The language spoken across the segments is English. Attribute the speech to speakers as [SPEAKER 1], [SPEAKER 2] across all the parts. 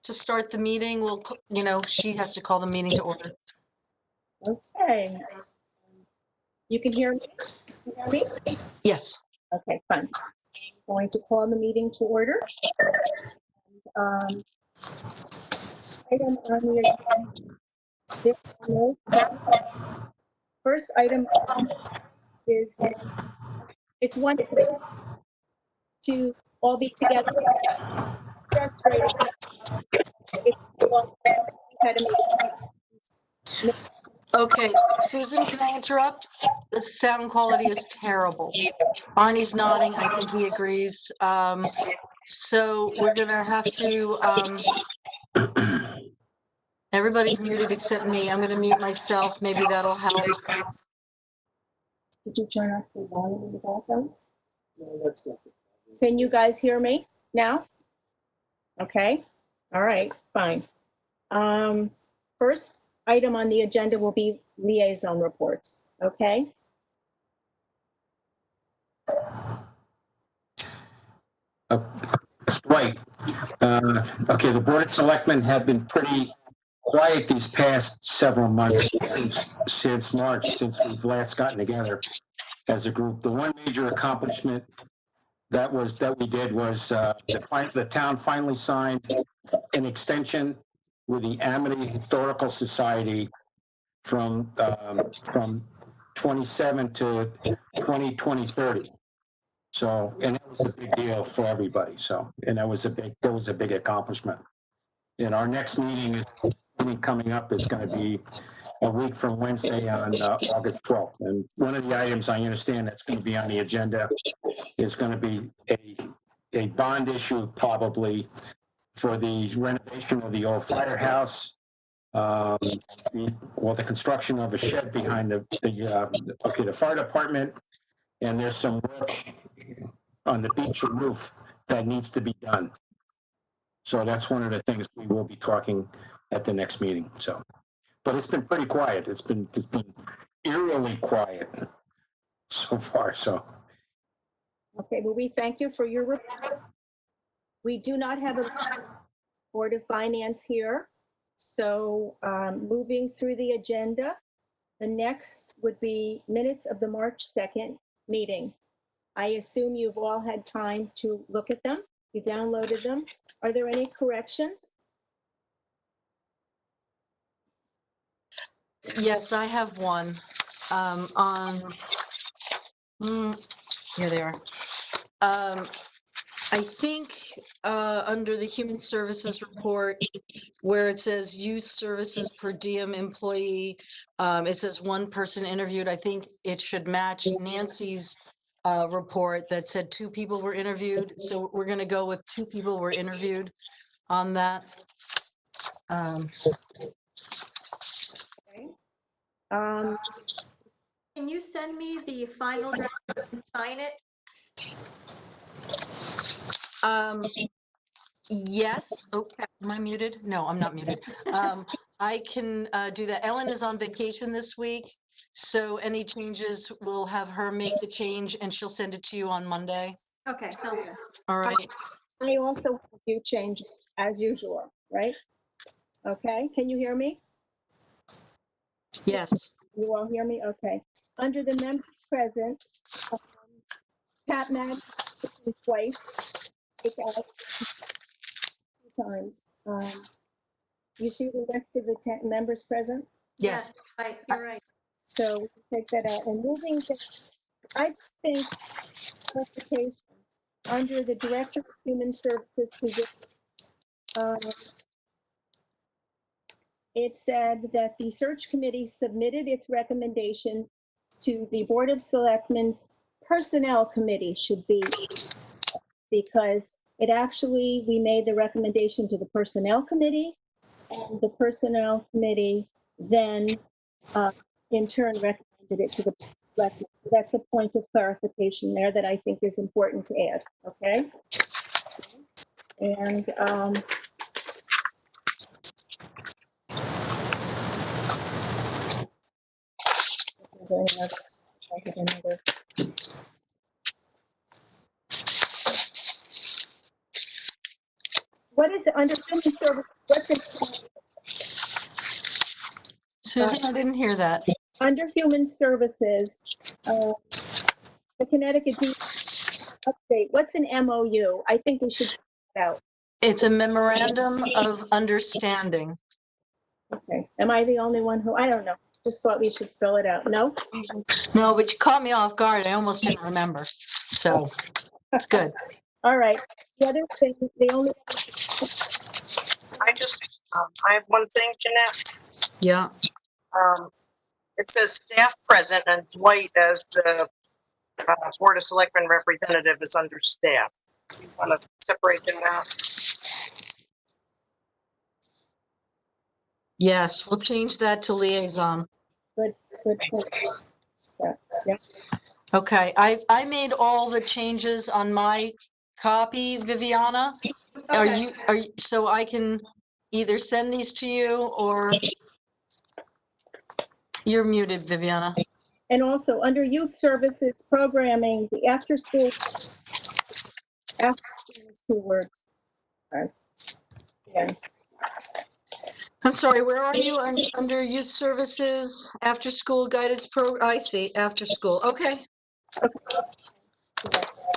[SPEAKER 1] to start the meeting. We'll, she has to call the meeting to order.
[SPEAKER 2] Okay. You can hear me?
[SPEAKER 1] Yes.
[SPEAKER 2] Okay, fine. I'm going to call the meeting to order. And, item on the agenda. First item is, it's one to all be together. Frustrating.
[SPEAKER 1] Okay, Susan, can I interrupt? The sound quality is terrible. Arnie's nodding. I think he agrees. So we're gonna have to, everybody's muted except me. I'm gonna mute myself. Maybe that'll help.
[SPEAKER 2] Did you turn off the volume in the background? No, that's not. Can you guys hear me now? Okay. All right, fine. First item on the agenda will be liaison reports, okay?
[SPEAKER 3] Right. Okay, the Board of Selectmen have been pretty quiet these past several months since March, since we've last gotten together as a group. The one major accomplishment that we did was the town finally signed an extension with the Amity Historical Society from 27 to 2030. So, and that was a big deal for everybody. So, and that was a big accomplishment. And our next meeting coming up is going to be a week from Wednesday on August 12th. And one of the items I understand that's going to be on the agenda is going to be a bond issue probably for the renovation of the old firehouse, the construction of a shed behind the fire department. And there's some work on the beach roof that needs to be done. So that's one of the things we will be talking at the next meeting. So, but it's been pretty quiet. It's been eerily quiet so far. So.
[SPEAKER 2] Okay, well, we thank you for your report. We do not have a Board of Finance here. So moving through the agenda, the next would be minutes of the March 2nd meeting. I assume you've all had time to look at them. You downloaded them. Are there any corrections?
[SPEAKER 1] Yes, I have one. Here they are. I think under the Human Services report, where it says Youth Services per diem employee, it says one person interviewed. I think it should match Nancy's report that said 2 people were interviewed. So we're going to go with 2 people were interviewed on that.
[SPEAKER 2] Okay.
[SPEAKER 4] Can you send me the final document and sign it?
[SPEAKER 1] Yes. Oh, am I muted? No, I'm not muted. I can do that. Ellen is on vacation this week, so any changes, we'll have her make the change and she'll send it to you on Monday.
[SPEAKER 4] Okay, sounds good.
[SPEAKER 1] All right.
[SPEAKER 2] I also have a few changes as usual, right? Okay, can you hear me?
[SPEAKER 1] Yes.
[SPEAKER 2] You all hear me? Okay. Under the members present, Pat Madden twice, take out 2 times. You see the list of the 10 members present?
[SPEAKER 1] Yes.
[SPEAKER 4] Right, you're right.
[SPEAKER 2] So we can take that out. And moving to, I think, clarification under the Director of Human Services position. It said that the search committee submitted its recommendation to the Board of Selectmen's Personnel Committee should be, because it actually, we made the recommendation to the Personnel Committee, and the Personnel Committee then in turn recommended it to the Selectmen. That's a point of clarification there that I think is important to add, okay? And is there any other? I have another. What is it under human service? What's it
[SPEAKER 1] Susan, I didn't hear that.
[SPEAKER 2] under human services? The Connecticut D update. What's an MOU? I think we should spell it out.
[SPEAKER 1] It's a memorandum of understanding.
[SPEAKER 2] Okay. Am I the only one who? I don't know. Just thought we should spell it out. No.
[SPEAKER 1] No, but you caught me off guard. I almost didn't remember. So that's good.
[SPEAKER 2] All right. The other thing, the only
[SPEAKER 5] I have one thing, Jeanette.
[SPEAKER 1] Yeah.
[SPEAKER 5] It says staff present and Dwight as the Board of Selectmen representative is under staff. You want to separate them out?
[SPEAKER 1] Yes, we'll change that to liaison.
[SPEAKER 2] good point. So, yeah.
[SPEAKER 1] Okay, I made all the changes on my copy, Viviana.
[SPEAKER 4] Okay.
[SPEAKER 1] Are you, so I can either send these to you or you're muted, Viviana.
[SPEAKER 2] And also under youth services programming, the after school is 2 words. Yeah.
[SPEAKER 1] I'm sorry, where are you under youth services, after school guidance I see, after school. Okay.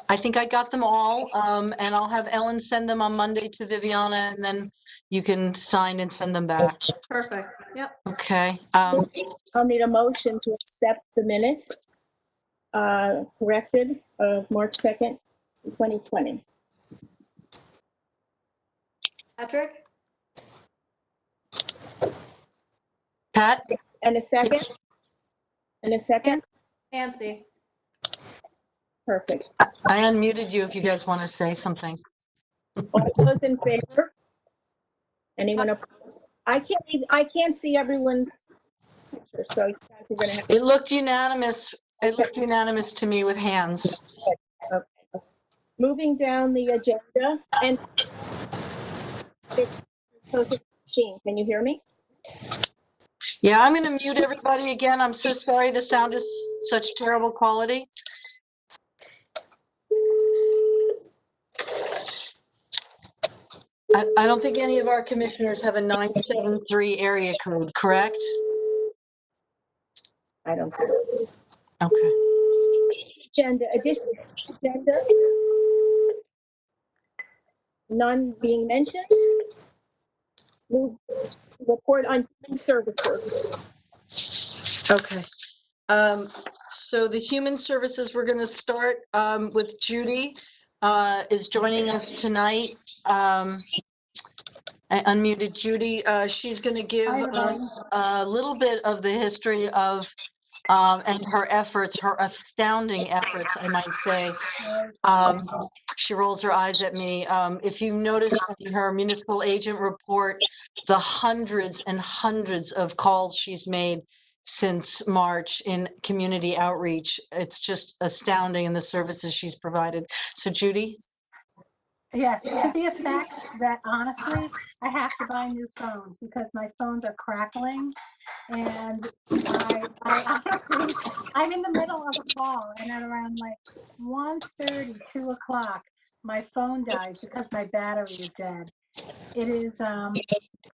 [SPEAKER 1] I think I got them all, and I'll have Ellen send them on Monday to Viviana, and then you can sign and send them back.
[SPEAKER 4] Perfect. Yep.
[SPEAKER 1] Okay.
[SPEAKER 2] I'll need a motion to accept the minutes corrected of March 2nd, 2020.
[SPEAKER 4] Patrick?
[SPEAKER 1] Pat?
[SPEAKER 2] And a second? And a second?
[SPEAKER 4] Nancy?
[SPEAKER 2] Perfect.
[SPEAKER 1] I unmuted you if you guys want to say something.
[SPEAKER 2] All those in favor? Anyone opposed? I can't see everyone's picture, so you guys are gonna have.
[SPEAKER 1] It looked unanimous. It looked unanimous to me with hands.
[SPEAKER 2] Okay. Moving down the agenda and machine. Can you hear me?
[SPEAKER 1] Yeah, I'm going to mute everybody again. I'm so sorry. The sound is such terrible quality. I don't think any of our commissioners have a 973 area code, correct?
[SPEAKER 2] I don't think so.
[SPEAKER 1] Okay.
[SPEAKER 2] Agenda, additional agenda. None being mentioned. Move to report on human services.
[SPEAKER 1] Okay. So the human services, we're going to start with Judy is joining us tonight. I unmuted Judy. She's going to give us a little bit of the history of and her efforts, her astounding efforts, I might say. She rolls her eyes at me. If you notice in her municipal agent report, the hundreds and hundreds of calls she's made since March in community outreach, it's just astounding in the services she's provided. So Judy?
[SPEAKER 6] Yes, to the effect that honestly, I have to buy new phones because my phones are crackling. And I honestly, I'm in the middle of a call and at around like 1:30, 2 o'clock, my phone dies because my battery is dead. It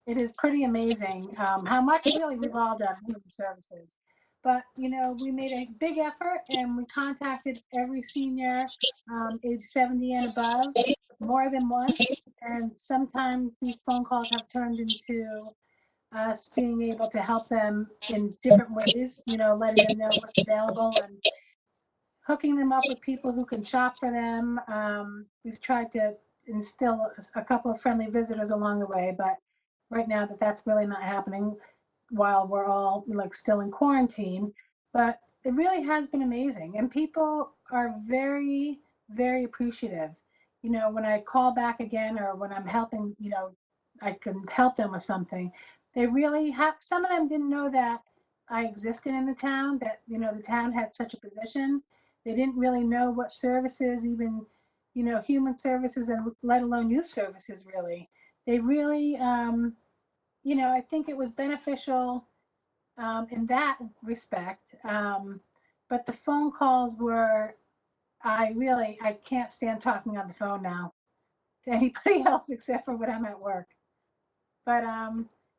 [SPEAKER 6] is pretty amazing how much really we've all done in human services. But, you know, we made a big effort and we contacted every senior age 70 and above more than once. And sometimes these phone calls have turned into us being able to help them in different ways, you know, letting them know what's available and hooking them up with people who can shop for them. We've tried to instill a couple of friendly visitors along the way, but right now that's really not happening while we're all like still in quarantine. But it really has been amazing. And people are very, very appreciative. You know, when I call back again or when I'm helping, you know, I can help them with something. They really have, some of them didn't know that I existed in the town, that, you know, the town had such a position. They didn't really know what services, even, you know, human services and let alone youth services really. They really, you know, I think it was beneficial in that respect. But the phone calls were, I can't stand talking on the phone now. to anybody else except for when I'm at work. But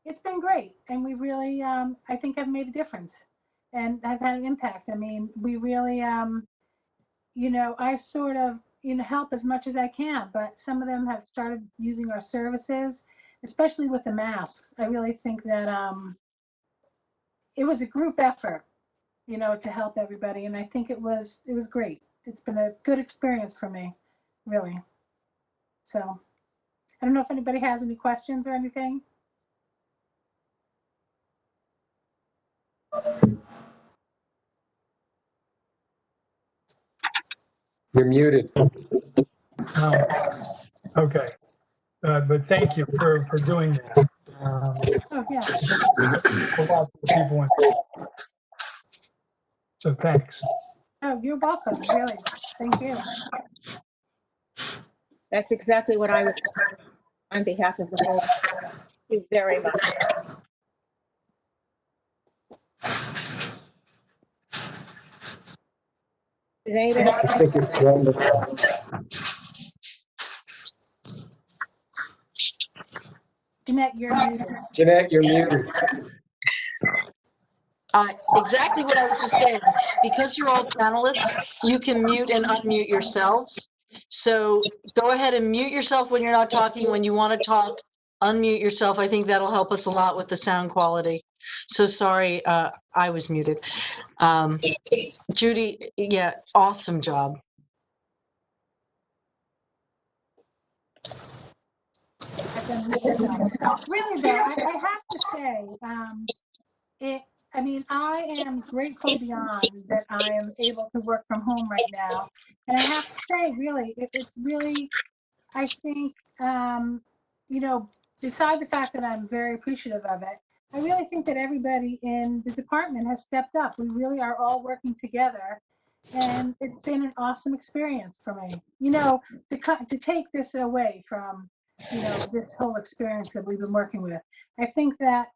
[SPEAKER 6] it's been great, and we really, I think, have made a difference and have had an impact. I mean, we really, I sort of, help as much as I can, but some of them have started using our services, especially with the masks. I really think that it was a group effort, to help everybody, and I think it was great. It's been a good experience for me, really. So I don't know if anybody has any questions or anything.
[SPEAKER 7] You're muted.
[SPEAKER 8] Okay. But thank you for doing that.
[SPEAKER 6] Oh, yeah.
[SPEAKER 8] A lot of people want. So thanks.
[SPEAKER 6] Oh, you're welcome, really. Thank you.
[SPEAKER 2] That's exactly what I was saying on behalf of the whole. Thank you very much. Did anybody?
[SPEAKER 7] I think it's wonderful.
[SPEAKER 6] Jeanette, you're muted.
[SPEAKER 7] Jeanette, you're muted.
[SPEAKER 1] Exactly what I was just saying. Because you're all panelists, you can mute and unmute yourselves. So go ahead and mute yourself when you're not talking. When you want to talk, unmute yourself. I think that'll help us a lot with the sound quality. So sorry, I was muted. Judy, yeah, awesome job.
[SPEAKER 6] Really, though, I have to say, I am grateful beyond that I am able to work from home right now. And I have to say, really, it's really, I think, beside the fact that I'm very appreciative of it, I really think that everybody in the department has stepped up. We really are all working together. And it's been an awesome experience for me, to take this away from, this whole experience that we've been working with. I think that,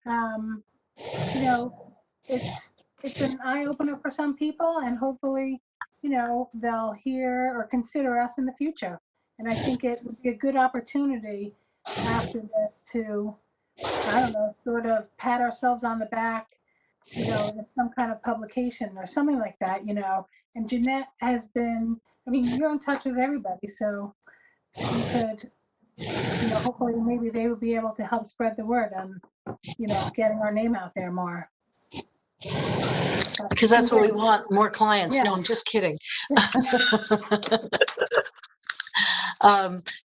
[SPEAKER 6] it's an eye opener for some people, and hopefully, they'll hear or consider us in the future. And I think it would be a good opportunity after this to, I don't know, sort of pat ourselves on the back, in some kind of publication or something like that, And Jeanette has been, you're in touch with everybody, so you could, hopefully maybe they would be able to help spread the word on, getting our name out there more.
[SPEAKER 1] Because that's what we want, more clients.
[SPEAKER 6] Yeah.
[SPEAKER 1] No, I'm just kidding.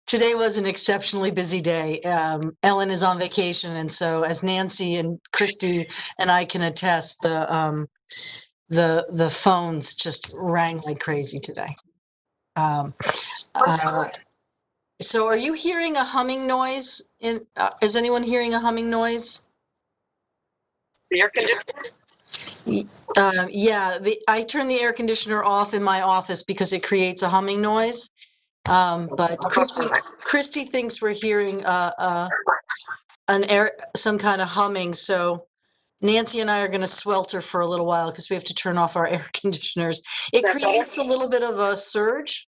[SPEAKER 1] Today was an exceptionally busy day. Ellen is on vacation, and so as Nancy and Christy and I can attest, the phones just rang like crazy today. So are you hearing a humming noise? Is anyone hearing a humming noise?
[SPEAKER 5] The air conditioner?
[SPEAKER 1] Yeah, I turn the air conditioner off in my office because it creates a humming noise. But Christy thinks we're hearing some kind of humming. So Nancy and I are going to swelter for a little while because we have to turn off our air conditioners. It creates a little bit of a surge,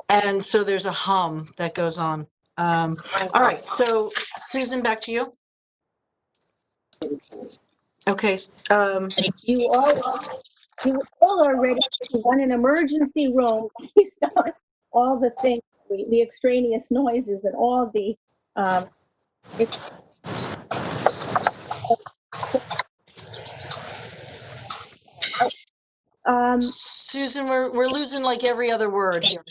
[SPEAKER 1] and so there's a hum that goes on. All right, so Susan, back to you. Okay.
[SPEAKER 2] You all are ready to run an emergency room based on all the things, the extraneous noises and all the
[SPEAKER 1] Susan, we're losing like every other word here.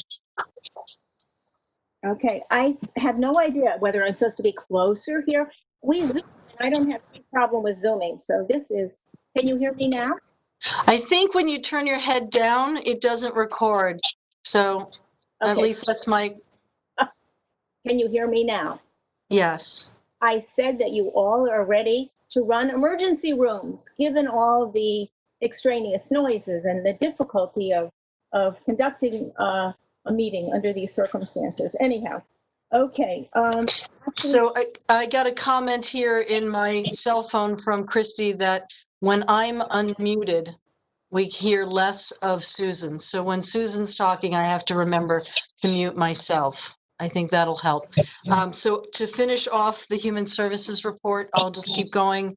[SPEAKER 2] Okay, I have no idea whether I'm supposed to be closer here. We Zoom. I don't have any problem with Zooming, so this is. Can you hear me now?
[SPEAKER 1] I think when you turn your head down, it doesn't record. So at least that's my.
[SPEAKER 2] Can you hear me now?
[SPEAKER 1] Yes.
[SPEAKER 2] I said that you all are ready to run emergency rooms, given all the extraneous noises and the difficulty of conducting a meeting under these circumstances. Anyhow, okay.
[SPEAKER 1] So I got a comment here in my cell phone from Christy that when I'm unmuted, we hear less of Susan. So when Susan's talking, I have to remember to mute myself. I think that'll help. So to finish off the Human Services report, I'll just keep going.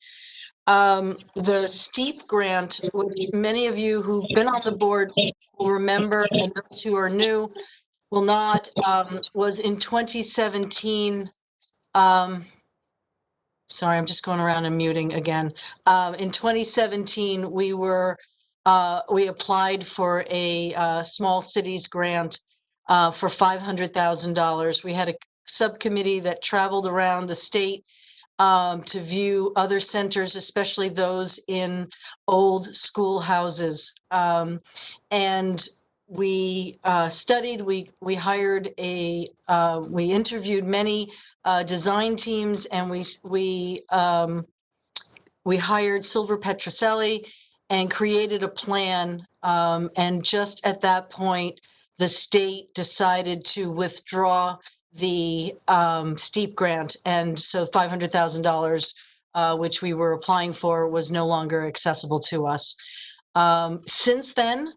[SPEAKER 1] The STEEP grant, which many of you who've been on the board will remember, and those who are new will not, was in 2017. Sorry, I'm just going around and muting again. In 2017, we applied for a small cities grant for $500,000. We had a subcommittee that traveled around the state to view other centers, especially those in old schoolhouses. And we studied, we hired we interviewed many design teams, and we hired Silver Petroselli and created a plan. And just at that point, the state decided to withdraw the STEEP grant. And so $500,000, which we were applying for, was no longer accessible to us. Since then,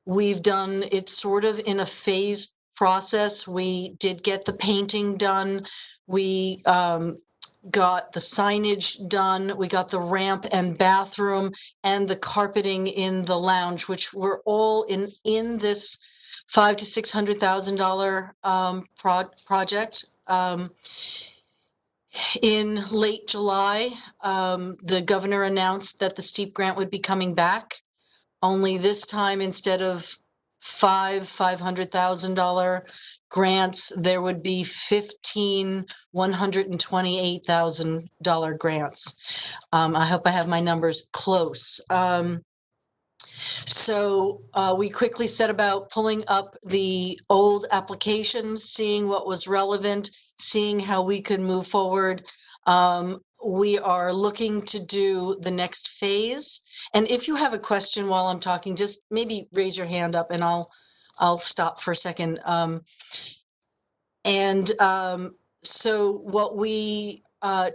[SPEAKER 1] we've done it sort of in a phase process. We did get the painting done. We got the signage done. We got the ramp and bathroom and the carpeting in the lounge, which were all in this $500,000 to $600,000 project. In late July, the governor announced that the STEEP grant would be coming back. Only this time, instead of five $500,000 grants, there would be 15 $128,000 grants. I hope I have my numbers close. So we quickly set about pulling up the old application, seeing what was relevant, seeing how we could move forward. We are looking to do the next phase. And if you have a question while I'm talking, just maybe raise your hand up and I'll stop for a second. So what we,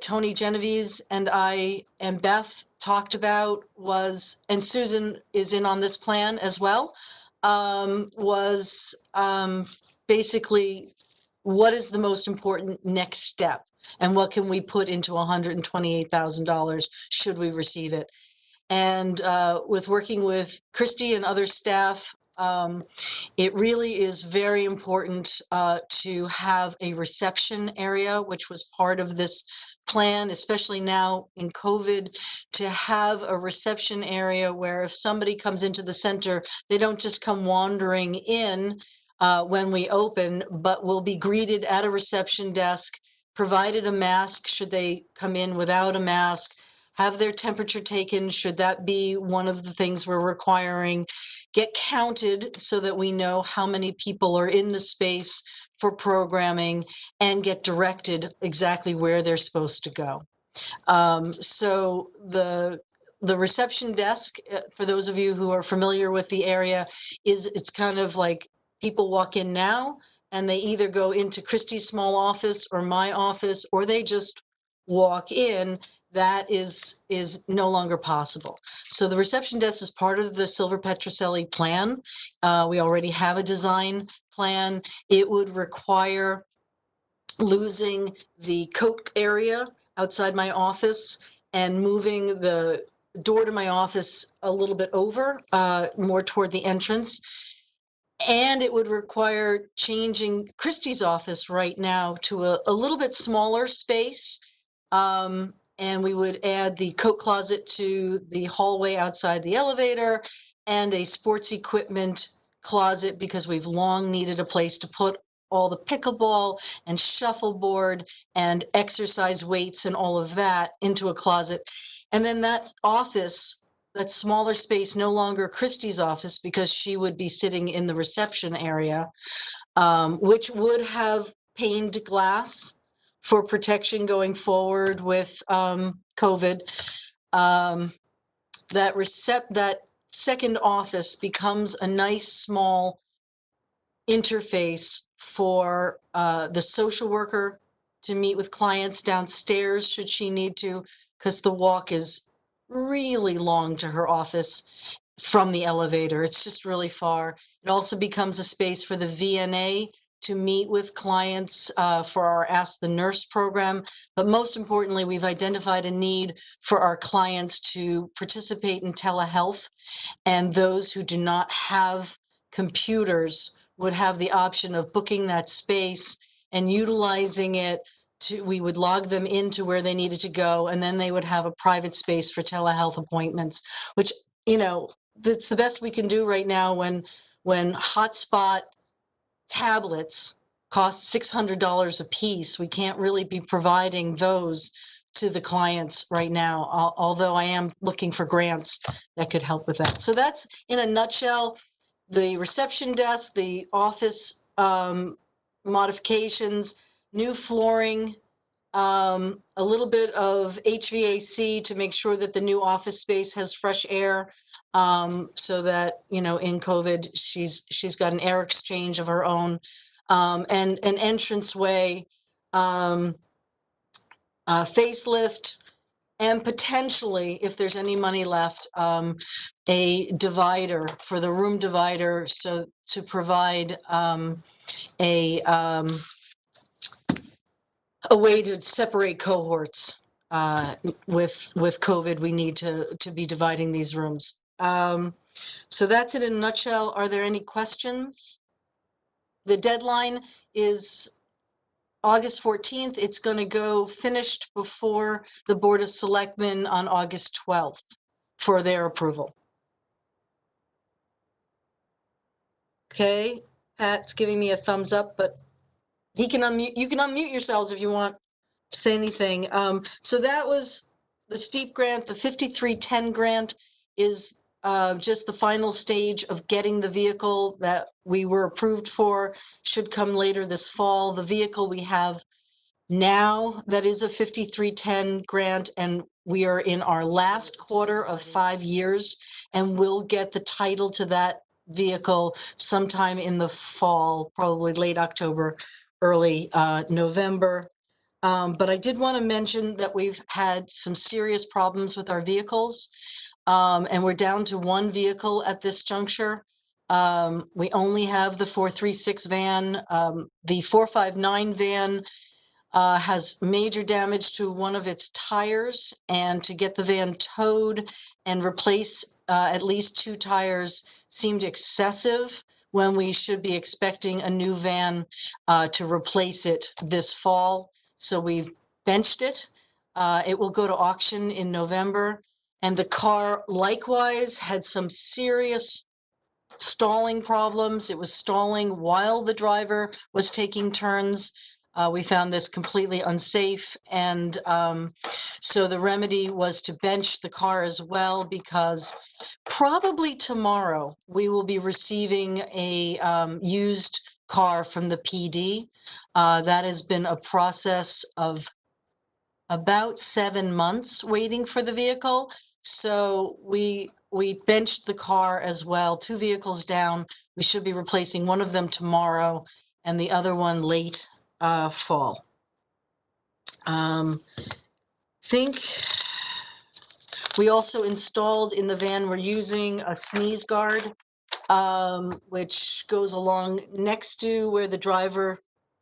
[SPEAKER 1] Tony Genovese and I and Beth talked about was, and Susan is in on this plan as well, was basically what is the most important next step and what can we put into $128,000 should we receive it. And with working with Christy and other staff, it really is very important to have a reception area, which was part of this plan, especially now in COVID, to have a reception area where if somebody comes into the center, they don't just come wandering in when we open, but will be greeted at a reception desk, provided a mask should they come in without a mask, have their temperature taken, should that be one of the things we're requiring, get counted so that we know how many people are in the space for programming, and get directed exactly where they're supposed to go. So the reception desk, for those of you who are familiar with the area, it's kind of like people walk in now and they either go into Christie's small office or my office, or they just walk in. That is no longer possible. So the reception desk is part of the Silver Petroselli plan. We already have a design plan. It would require losing the coat area outside my office and moving the door to my office a little bit over, more toward the entrance. And it would require changing Christie's office right now to a little bit smaller space. And we would add the coat closet to the hallway outside the elevator and a sports equipment closet, because we've long needed a place to put all the pickleball and shuffleboard and exercise weights and all of that into a closet. And then that office, that smaller space, no longer Christie's office, because she would be sitting in the reception area, which would have paned glass for protection going forward with COVID. That second office becomes a nice small interface for the social worker to meet with clients downstairs should she need to, because the walk is really long to her office from the elevator. It's just really far. It also becomes a space for the VNA to meet with clients for our Ask the Nurse program. But most importantly, we've identified a need for our clients to participate in telehealth, and those who do not have computers would have the option of booking that space and utilizing it to, we would log them into where they needed to go, and then they would have a private space for telehealth appointments, which, you know, that's the best we can do right now when hotspot tablets cost $600 a piece. We can't really be providing those to the clients right now, although I am looking for grants that could help with that. So that's in a nutshell, the reception desk, the office modifications, new flooring, a little bit of HVAC to make sure that the new office space has fresh air, so that, you know, in COVID, she's got an air exchange of her own, and an entranceway, facelift, and potentially, if there's any money left, a divider for the room divider, so to provide a way to separate cohorts. With COVID, we need to be dividing these rooms. So that's it in a nutshell. Are there any questions? The deadline is August 14th. It's going to go finished before the Board of Selectmen on August 12th for their approval. Okay, Pat's giving me a thumbs up, but he can unmute. You can unmute yourselves if you want to say anything. So that was the STEEP grant. The 5310 grant is just the final stage of getting the vehicle that we were approved for. Should come later this fall. The vehicle we have now, that is a 5310 grant, and we are in our last quarter of 5 years, and we'll get the title to that vehicle sometime in the fall, probably late October, early November. But I did want to mention that we've had some serious problems with our vehicles, and we're down to one vehicle at this juncture. We only have the 436 van. The 459 van has major damage to one of its tires, and to get the van towed and replace at least 2 tires seemed excessive when we should be expecting a new van to replace it this fall. So we've benched it. It will go to auction in November, and the car likewise had some serious stalling problems. It was stalling while the driver was taking turns. We found this completely unsafe, and so the remedy was to bench the car as well, because probably tomorrow we will be receiving a used car from the PD. That has been a process of about 7 months waiting for the vehicle. So we benched the car as well, 2 vehicles down. We should be replacing one of them tomorrow and the other one late fall. Think we also installed in the van, we're using a sneeze guard, which goes along next to where the driver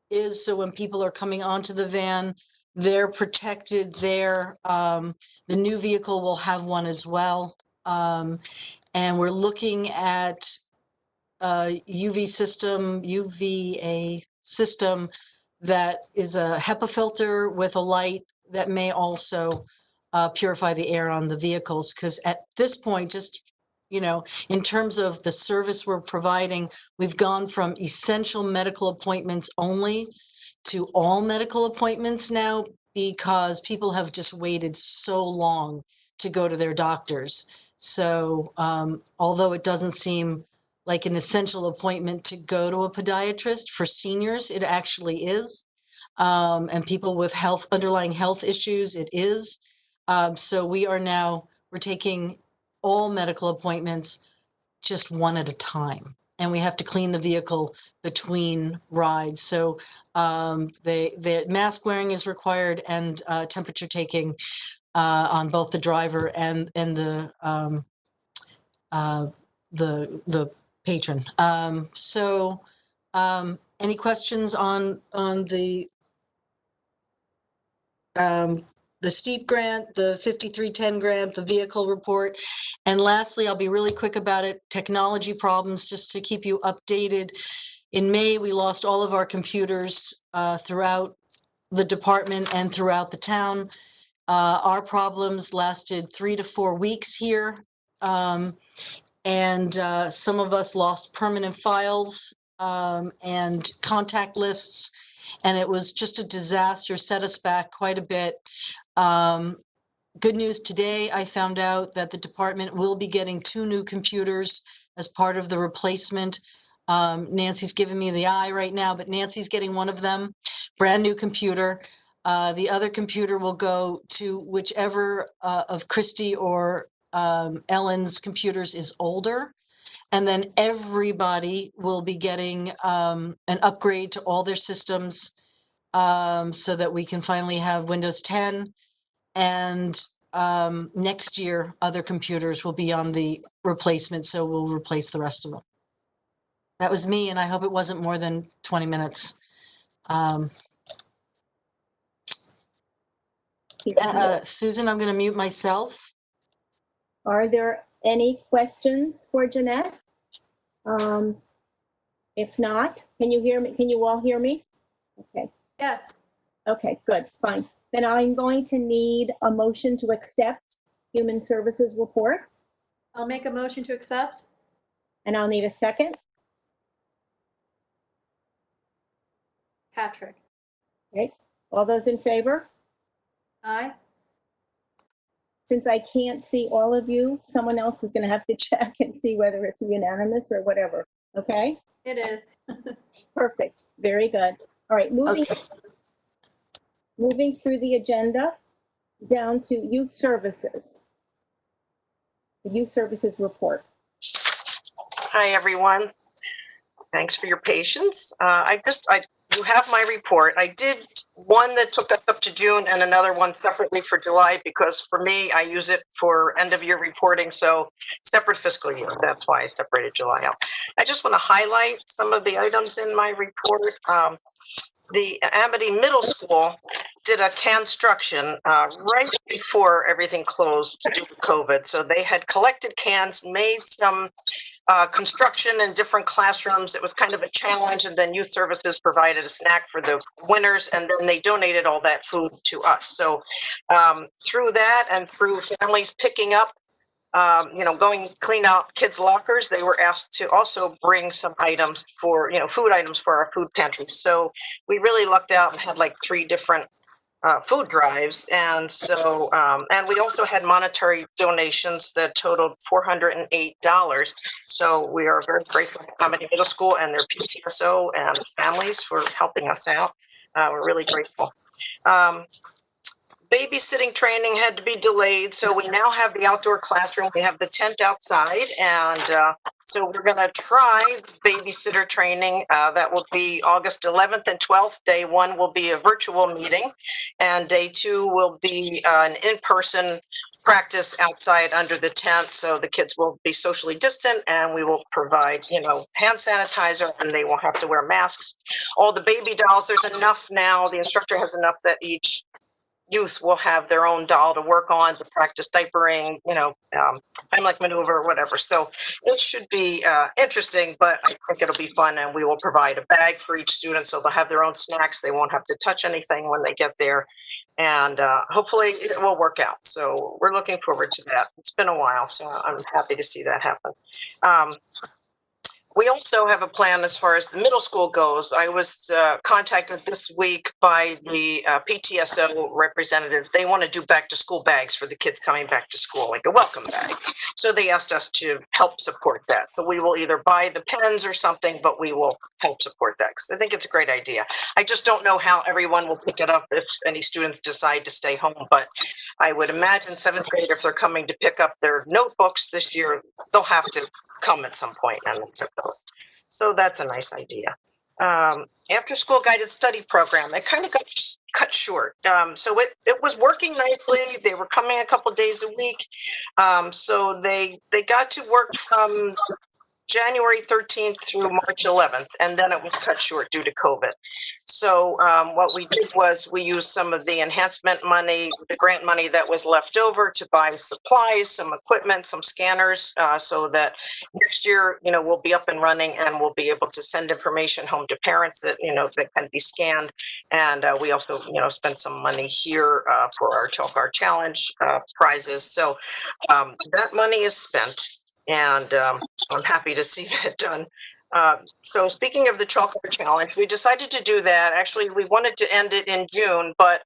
[SPEAKER 1] is. So when people are coming onto the van, they're protected there. The new vehicle will have one as well. And we're looking at a UVA system that is a HEPA filter with a light that may also purify the air on the vehicles. Because at this point, just, you know, in terms of the service we're providing, we've gone from essential medical appointments only to all medical appointments now, because people have just waited so long to go to their doctors. So although it doesn't seem like an essential appointment to go to a podiatrist, for seniors, it actually is. And people with underlying health issues, it is. So we're taking all medical appointments just one at a time, and we have to clean the vehicle between rides. So the mask wearing is required, and temperature taking on both the driver and the patron. Any questions on the steep grant, the 5310 grant, the vehicle report? And lastly, I'll be really quick about it, technology problems, just to keep you updated. In May, we lost all of our computers throughout the department and throughout the town. Our problems lasted 3 to 4 weeks here. And some of us lost permanent files and contact lists. And it was just a disaster, set us back quite a bit. Good news today, I found out that the department will be getting 2 new computers as part of the replacement. Nancy's giving me the eye right now, but Nancy's getting one of them, brand new computer. The other computer will go to whichever of Christy or Ellen's computers is older. And then everybody will be getting an upgrade to all their systems so that we can finally have Windows 10. And next year, other computers will be on the replacement, so we'll replace the rest of them. That was me, and I hope it wasn't more than 20 minutes. Susan, I'm going to mute myself.
[SPEAKER 2] Are there any questions for Jeanette? If not, can you hear me? Can you all hear me? Okay.
[SPEAKER 4] Yes.
[SPEAKER 2] Okay, good, fine. Then I'm going to need a motion to accept Human Services report,
[SPEAKER 4] I'll make a motion to accept.
[SPEAKER 2] and I'll need a second.
[SPEAKER 4] Patrick.
[SPEAKER 2] Okay, all those in favor?
[SPEAKER 4] Aye.
[SPEAKER 2] Since I can't see all of you, someone else is going to have to check and see whether it's unanimous or whatever. Okay,
[SPEAKER 4] It is.
[SPEAKER 2] perfect, very good. All right, moving through the agenda down to Youth Services. The Youth Services report.
[SPEAKER 5] Hi, everyone. Thanks for your patience. You have my report. I did one that took us up to June and another one separately for July, because for me, I use it for end of year reporting. So separate fiscal year. That's why I separated July out. I just want to highlight some of the items in my report. The Amity Middle School did a construction right before everything closed due to COVID. So they had collected cans, made some construction in different classrooms. It was kind of a challenge, and then Youth Services provided a snack for the winners, and then they donated all that food to us. So through that and through families picking up, going clean out kids' lockers, they were asked to also bring some items for, food items for our food pantries. So we really lucked out and had like 3 different food drives. And so, and we also had monetary donations that totaled $408. So we are very grateful to Amity Middle School and their PTSO and families for helping us out. We're really grateful. Babysitting training had to be delayed, so we now have the outdoor classroom. We have the tent outside, and so we're going to try the babysitter training. That will be August 11th and 12th. Day 1 will be a virtual meeting, and day 2 will be an in-person practice outside under the tent. So the kids will be socially distant, and we will provide, hand sanitizer, and they won't have to wear masks. All the baby dolls, there's enough now. The instructor has enough that each youth will have their own doll to work on to practice diapering, Heimlich maneuver, whatever. So it should be interesting, but I think it'll be fun, and we will provide a bag for each student so they'll have their own snacks. They won't have to touch anything when they get there, and hopefully it will work out. So we're looking forward to that. It's been a while, so I'm happy to see that happen. We also have a plan as far as the middle school goes. I was contacted this week by the PTSO representative. They want to do back to school bags for the kids coming back to school, like a welcome bag. So they asked us to help support that. So we will either buy the pens or something, but we will help support that because I think it's a great idea. I just don't know how everyone will pick it up if any students decide to stay home, but I would imagine 7th grade, if they're coming to pick up their notebooks this year, they'll have to come at some point and look at those. So that's a nice idea. After school guided study program, it kind of got cut short. So it was working nicely. They were coming a couple days a week. So they got to work from January 13th through March 11th, and then it was cut short due to COVID. So what we did was we used some of the enhancement money, the grant money that was left over to buy supplies, some equipment, some scanners, so that next year, we'll be up and running and we'll be able to send information home to parents that, that can be scanned. And we also, spent some money here for our Chalk Art Challenge prizes. So that money is spent, and I'm happy to see that done. So speaking of the Chalk Art Challenge, we decided to do that. Actually, we wanted to end it in June, but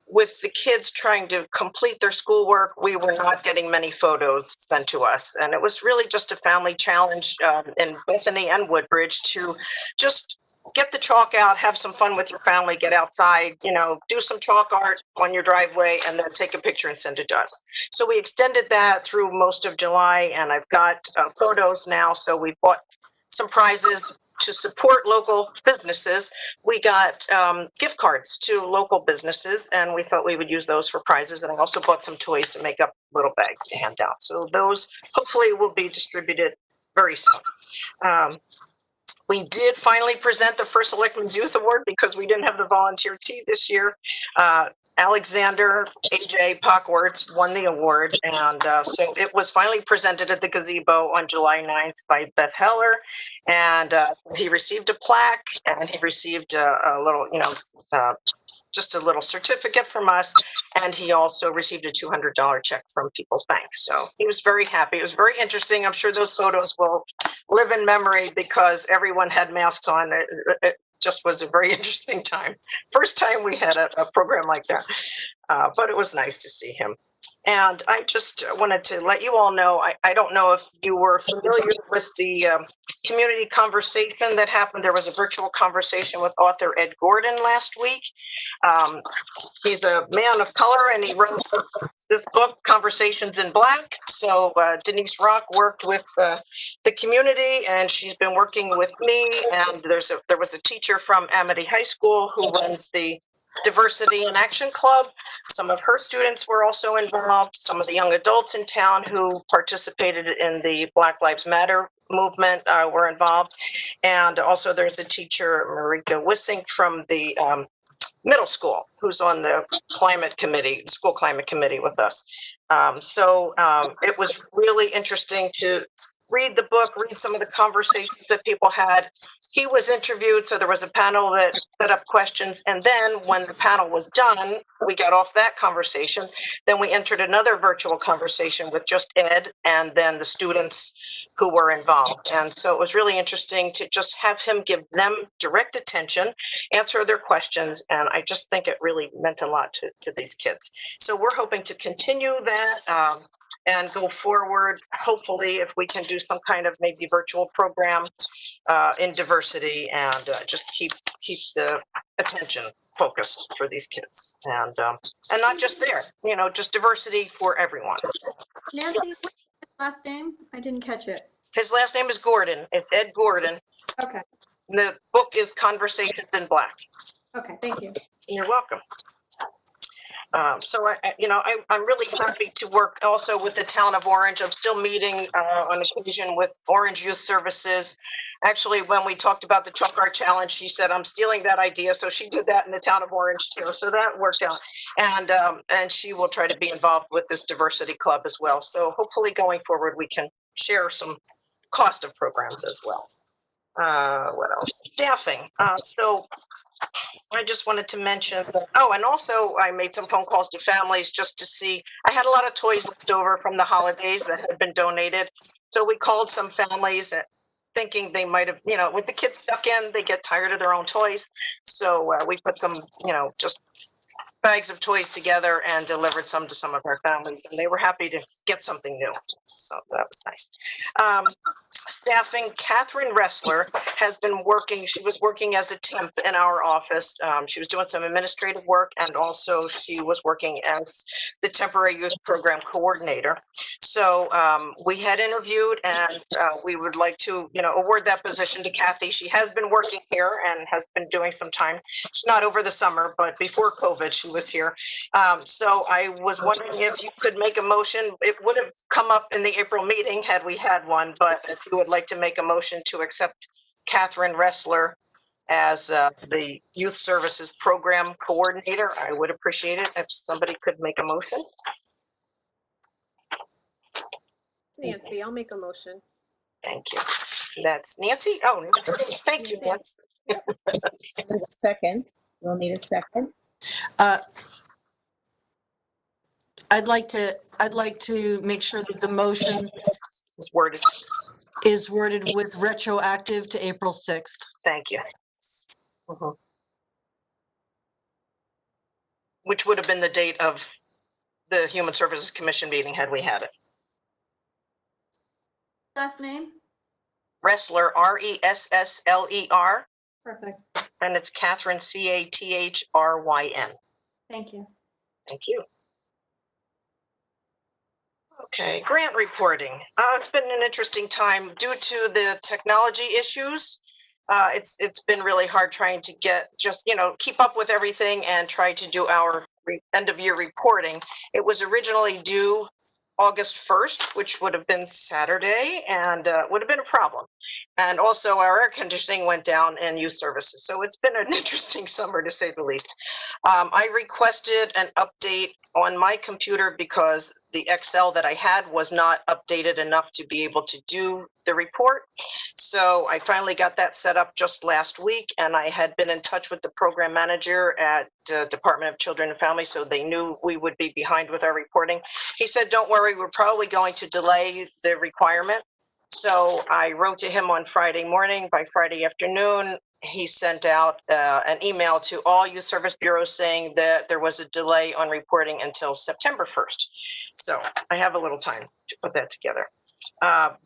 [SPEAKER 5] with the kids trying to complete their schoolwork, we were not getting many photos sent to us. And it was really just a family challenge in Bethany and Woodbridge to just get the chalk out, have some fun with your family, get outside, do some chalk art on your driveway, and then take a picture and send it to us. So we extended that through most of July, and I've got photos now. So we bought some prizes to support local businesses. We got gift cards to local businesses, and we thought we would use those for prizes. And I also bought some toys to make up little bags to hand out. So those hopefully will be distributed very soon. We did finally present the first Selectmen's Youth Award because we didn't have the volunteer tea this year. Alexander AJ Pockworth won the award, and so it was finally presented at the gazebo on July 9th by Beth Heller, and he received a plaque, and he received a little, just a little certificate from us, and he also received a $200 check from People's Bank. So he was very happy. It was very interesting. I'm sure those photos will live in memory because everyone had masks on. It just was a very interesting time. First time we had a program like that, but it was nice to see him. And I just wanted to let you all know, I don't know if you were familiar with the community conversation that happened. There was a virtual conversation with author Ed Gordon last week. He's a man of color, and he wrote this book, Conversations in Black. So Denise Rock worked with the community, and she's been working with me. And there was a teacher from Amity High School who runs the Diversity in Action Club. Some of her students were also involved. Some of the young adults in town who participated in the Black Lives Matter movement were involved. And also there's a teacher, Marika Wissink, from the middle school who's on the climate committee, school climate committee with us. So it was really interesting to read the book, read some of the conversations that people had. He was interviewed, so there was a panel that set up questions. And then when the panel was done, we got off that conversation. Then we entered another virtual conversation with just Ed and then the students who were involved. And so it was really interesting to just have him give them direct attention, answer their questions. And I just think it really meant a lot to these kids. So we're hoping to continue that and go forward. Hopefully, if we can do some kind of maybe virtual program in diversity and just keep the attention focused for these kids, and not just there, just diversity for everyone.
[SPEAKER 4] Nancy, what's his last name? I didn't catch it.
[SPEAKER 5] His last name is Gordon. It's Ed Gordon.
[SPEAKER 4] Okay.
[SPEAKER 5] The book is Conversations in Black.
[SPEAKER 4] Okay, thank you.
[SPEAKER 5] You're welcome. So I'm really happy to work also with the town of Orange. I'm still meeting on occasion with Orange Youth Services. Actually, when we talked about the Chalk Art Challenge, she said, I'm stealing that idea. So she did that in the town of Orange too. So that worked out. And she will try to be involved with this diversity club as well. So hopefully going forward, we can share some cost of programs as well. What else? Staffing. So I just wanted to mention that. Oh, and also I made some phone calls to families just to see. I had a lot of toys left over from the holidays that had been donated. So we called some families thinking they might have, with the kids stuck in, they get tired of their own toys. So we put some, just bags of toys together and delivered some to some of our families, and they were happy to get something new. So that was nice. Staffing, Katherine Ressler has been working. She was working as a temp in our office. She was doing some administrative work, and also she was working as the temporary youth program coordinator. So we had interviewed, and we would like to, award that position to Kathy. She has been working here and has been doing some time. She's not over the summer, but before COVID, she was here. So I was wondering if you could make a motion. It would have come up in the April meeting had we had one, but if you you would like to make a motion to accept Katherine Ressler as the Youth Services Program Coordinator, I would appreciate it if somebody could make a motion.
[SPEAKER 9] Nancy, I'll make a motion.
[SPEAKER 5] Thank you. That's Nancy. Oh, Nancy. Thank you, Nancy.
[SPEAKER 2] Second, we'll need a second.
[SPEAKER 1] I'd like to make sure that the motion
[SPEAKER 5] It's worded.
[SPEAKER 1] is worded with retroactive to April 6th.
[SPEAKER 5] Thank you. Mhm. Which would have been the date of the Human Services Commission meeting had we had it.
[SPEAKER 4] Last name?
[SPEAKER 5] Ressler, Ressler,
[SPEAKER 4] Perfect.
[SPEAKER 5] and it's Katherine, Cathryn.
[SPEAKER 4] Thank you.
[SPEAKER 5] Thank you. Okay, grant reporting. It's been an interesting time due to the technology issues. It's been really hard trying to keep up with everything and try to do our end of year reporting. It was originally due August 1st, which would have been Saturday, and would have been a problem. And also our air conditioning went down in youth services. So it's been an interesting summer to say the least. I requested an update on my computer because the Excel that I had was not updated enough to be able to do the report. So I finally got that set up just last week, and I had been in touch with the program manager at the Department of Children and Families, so they knew we would be behind with our reporting. He said, don't worry, we're probably going to delay the requirement. So I wrote to him on Friday morning. By Friday afternoon, he sent out an email to all youth service bureaus saying that there was a delay on reporting until September 1st. So I have a little time to put that together.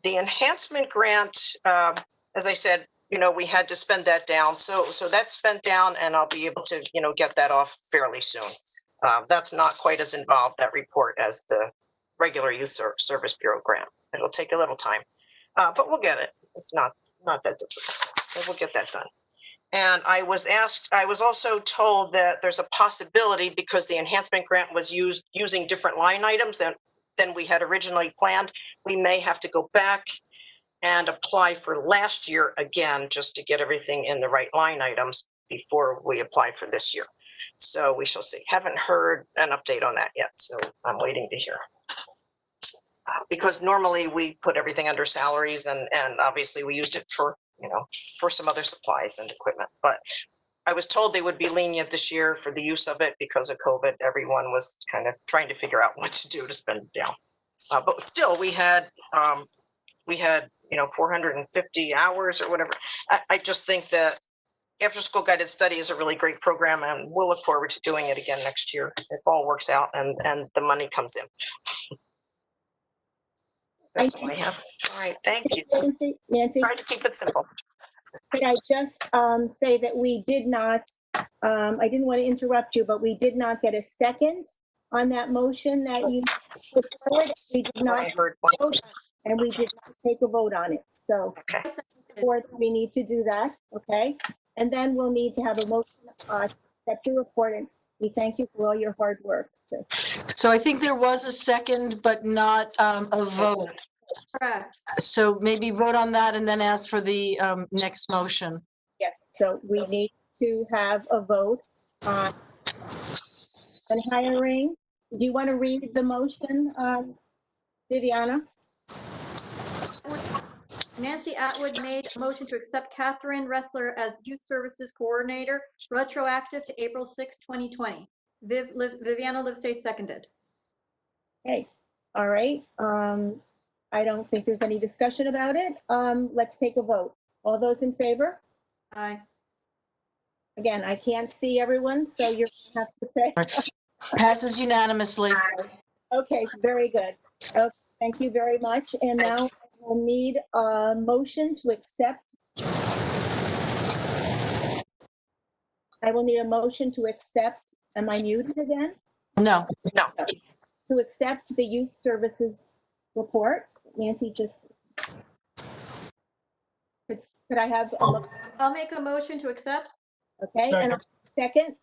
[SPEAKER 5] The enhancement grant, as I said, we had to spend that down. So that's spent down, and I'll be able to, get that off fairly soon. That's not quite as involved, that report, as the regular youth service bureau grant. It'll take a little time, but we'll get it. It's not that difficult. So we'll get that done. And I was also told that there's a possibility, because the enhancement grant was using different line items than we had originally planned, we may have to go back and apply for last year again, just to get everything in the right line items before we apply for this year. So we shall see. Haven't heard an update on that yet, so I'm waiting to hear. Because normally we put everything under salaries, and obviously we used it for some other supplies and equipment. But I was told they would be lenient this year for the use of it because of COVID. Everyone was kind of trying to figure out what to do to spend it down. But still, we had 450 hours or whatever. I just think that After School Guided Study is a really great program, and we'll look forward to doing it again next year if all works out and the money comes in. That's all I have. All right, thank you.
[SPEAKER 2] Nancy,
[SPEAKER 5] Try to keep it simple.
[SPEAKER 2] could I just say that we did not, I didn't want to interrupt you, but we did not get a second on that motion that you put forward. We did not
[SPEAKER 5] I heard one.
[SPEAKER 2] vote, and we did not take a vote on it. So
[SPEAKER 5] Okay.
[SPEAKER 2] we need to do that, okay? And then we'll need to have a motion to accept your report, and we thank you for all your hard work.
[SPEAKER 1] So I think there was a second, but not a vote.
[SPEAKER 4] Correct.
[SPEAKER 1] So maybe vote on that and then ask for the next motion.
[SPEAKER 2] Yes, so we need to have a vote on hiring. Do you want to read the motion, Viviana?
[SPEAKER 4] Nancy Atwood made a motion to accept Katherine Ressler as Youth Services Coordinator, retroactive to April 6, 2020. Viviana Livesay seconded.
[SPEAKER 2] Okay, all right. I don't think there's any discussion about it. Let's take a vote. All those in favor?
[SPEAKER 4] Aye.
[SPEAKER 2] Again, I can't see everyone, so you're gonna have to say.
[SPEAKER 1] Passes unanimously.
[SPEAKER 2] Okay, very good. Okay, thank you very much. And now we'll need a motion to accept. I will need a motion to accept. Am I muted again?
[SPEAKER 1] No.
[SPEAKER 5] No.
[SPEAKER 2] To accept the youth services report. Nancy, just. Could I have a motion?
[SPEAKER 4] I'll make a motion to accept.
[SPEAKER 2] Okay, and a second?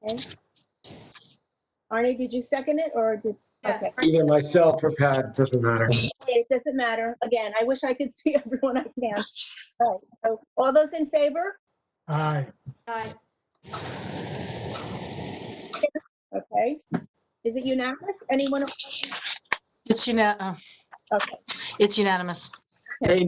[SPEAKER 2] Okay. Arnie, did you second it, or did?
[SPEAKER 4] Yes.
[SPEAKER 2] Okay.
[SPEAKER 7] Either myself or Pat, doesn't matter.
[SPEAKER 2] It doesn't matter. Again, I wish I could see everyone I can. All right, so all those in favor?
[SPEAKER 8] Aye.
[SPEAKER 4] Aye.
[SPEAKER 2] Okay. Is it unanimous? Anyone?
[SPEAKER 1] It's
[SPEAKER 2] Okay.
[SPEAKER 1] it's unanimous.
[SPEAKER 7] Hey,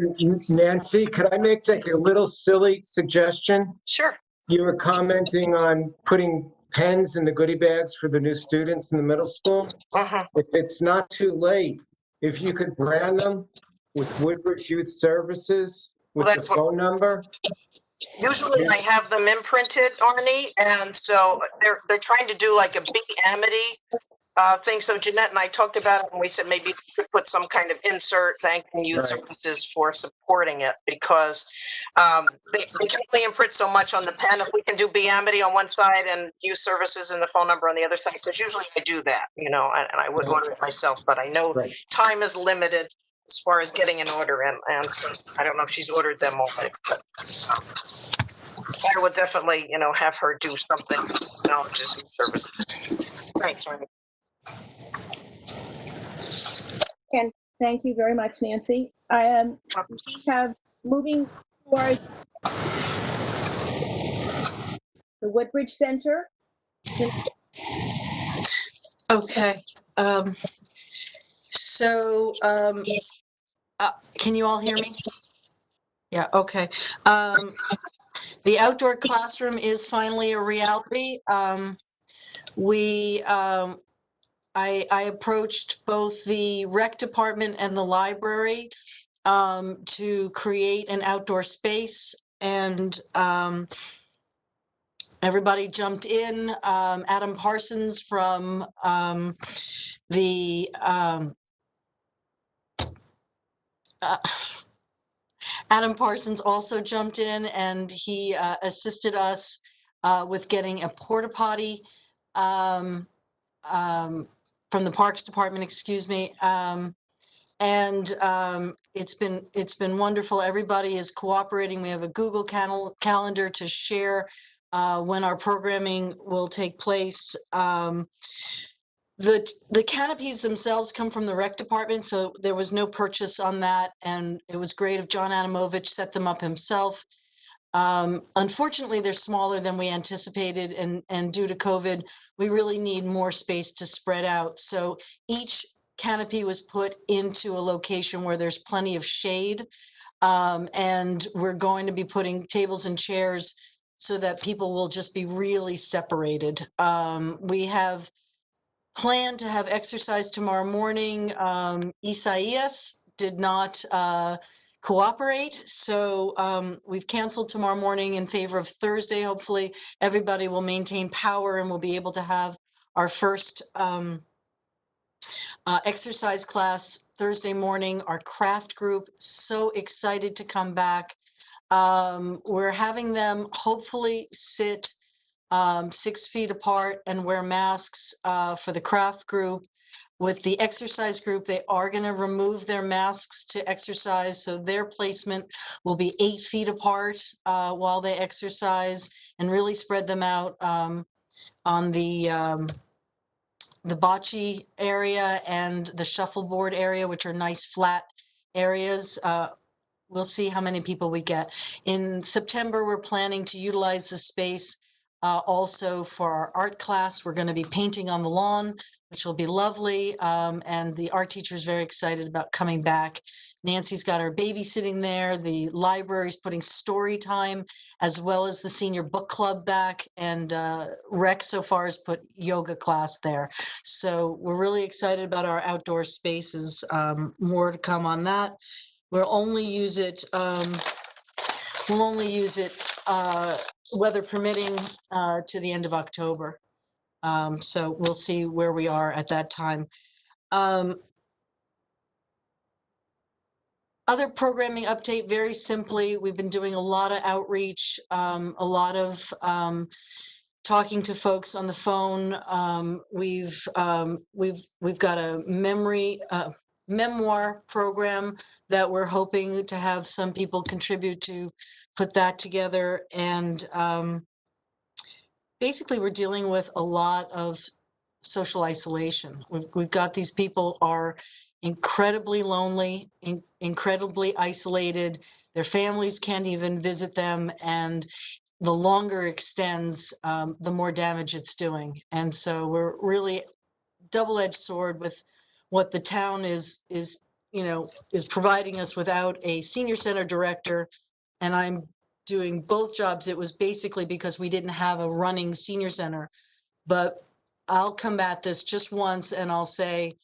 [SPEAKER 7] Nancy, could I make like a little silly suggestion?
[SPEAKER 5] Sure.
[SPEAKER 7] You were commenting on putting pens in the goodie bags for the new students in the middle school.
[SPEAKER 5] Mhm.
[SPEAKER 7] If it's not too late, if you could brand them with Woodbridge Youth Services with
[SPEAKER 5] Well,
[SPEAKER 7] the
[SPEAKER 5] that's what-
[SPEAKER 7] phone number.
[SPEAKER 5] Usually I have them imprinted, Arnie, and so they're trying to do like a big Amity thing. So Jeanette and I talked about it, and we said maybe we could put some kind of insert thanking youth
[SPEAKER 7] Right.
[SPEAKER 5] services for supporting it, because they can only imprint so much on the pen. If we can do B Amity on one side and youth services and the phone number on the other side, because usually I do that, and I would order it myself, but I know
[SPEAKER 7] Right.
[SPEAKER 5] time is limited as far as getting an order in, and so I don't know if she's ordered them already, but I would definitely, have her do something, just in service. Thanks, Arnie.
[SPEAKER 2] Thank you very much, Nancy. We have moving towards the Woodbridge Center.
[SPEAKER 1] Okay. So, can you all hear me? Yeah, okay. The outdoor classroom is finally a reality. I approached both the rec department and the library to create an outdoor space, and everybody jumped in. Adam Parsons from the Adam Parsons also jumped in, and he assisted us with getting a porta potty from the Parks Department, excuse me. And it's been wonderful. Everybody is cooperating. We have a Google calendar to share when our programming will take place. The canopies themselves come from the rec department, so there was no purchase on that, and it was great if John Adamovich set them up himself. Unfortunately, they're smaller than we anticipated, and due to COVID, we really need more space to spread out. So each canopy was put into a location where there's plenty of shade, and we're going to be putting tables and chairs so that people will just be really separated. We have planned to have exercise tomorrow morning. Isaias did not cooperate, so we've canceled tomorrow morning in favor of Thursday. Hopefully everybody will maintain power and we'll be able to have our first exercise class Thursday morning. Our craft group, so excited to come back. We're having them hopefully sit 6 feet apart and wear masks for the craft group. With the exercise group, they are going to remove their masks to exercise, so their placement will be 8 feet apart while they exercise, and really spread them out on the bocce area and the shuffleboard area, which are nice flat areas. We'll see how many people we get. In September, we're planning to utilize the space also for our art class. We're going to be painting on the lawn, which will be lovely. And the art teacher is very excited about coming back. Nancy's got her babysitting there. The library's putting story time as well as the senior book club back. And Rec so far has put yoga class there. So we're really excited about our outdoor spaces. More to come on that. We'll only use it, weather permitting, to the end of October. So we'll see where we are at that time. Other programming update, very simply, we've been doing a lot of outreach, a lot of talking to folks on the phone. We've got a memoir program that we're hoping to have some people contribute to put that together. And basically, we're dealing with a lot of social isolation. We've got these people are incredibly lonely, incredibly isolated. Their families can't even visit them, and the longer it extends, the more damage it's doing. And so we're really double-edged sword with what the town is providing us without a senior center director. And I'm doing both jobs. It was basically because we didn't have a running senior center. But I'll combat this just once, and I'll say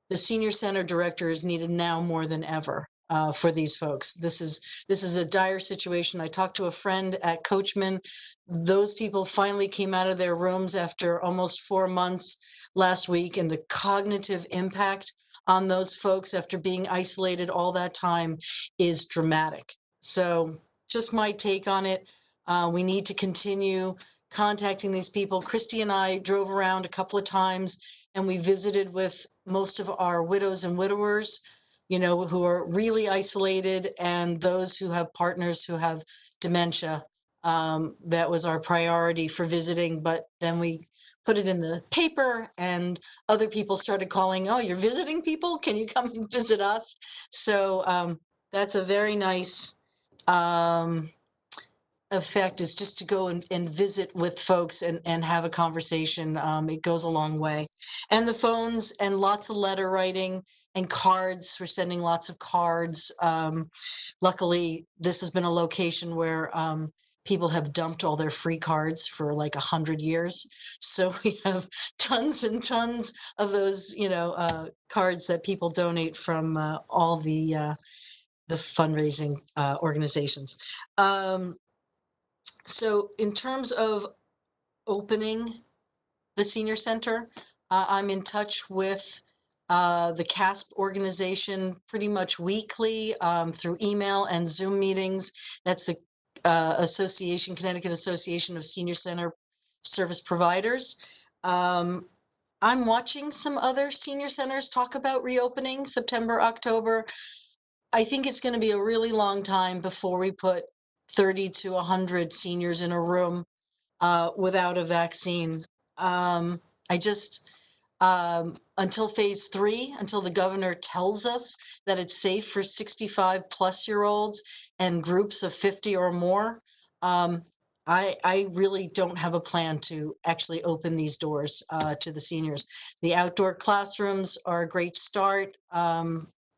[SPEAKER 1] the senior center director is needed now more than ever for these folks. This is a dire situation. I talked to a friend at Coachman. Those people finally came out of their rooms after almost 4 months last week, and the cognitive impact on those folks after being isolated all that time is dramatic. So just my take on it. We need to continue contacting these people. Christy and I drove around a couple of times, and we visited with most of our widows and widowers, who are really isolated, and those who have partners who have dementia. That was our priority for visiting, but then we put it in the paper, and other people started calling, oh, you're visiting people? Can you come and visit us? So that's a very nice effect, is just to go and visit with folks and have a conversation. It goes a long way. And the phones and lots of letter writing and cards. We're sending lots of cards. Luckily, this has been a location where people have dumped all their free cards for like 100 years. So we have tons and tons of those, cards that people donate from all the fundraising organizations. So in terms of opening the senior center, I'm in touch with the CASP organization pretty much weekly through email and Zoom meetings. That's the Connecticut Association of Senior Center Service Providers. I'm watching some other senior centers talk about reopening September, October. I think it's going to be a really long time before we put 30 to 100 seniors in a room without a vaccine. Until phase 3, until the governor tells us that it's safe for 65-plus-year-olds and groups of 50 or more, I really don't have a plan to actually open these doors to the seniors. The outdoor classrooms are a great start.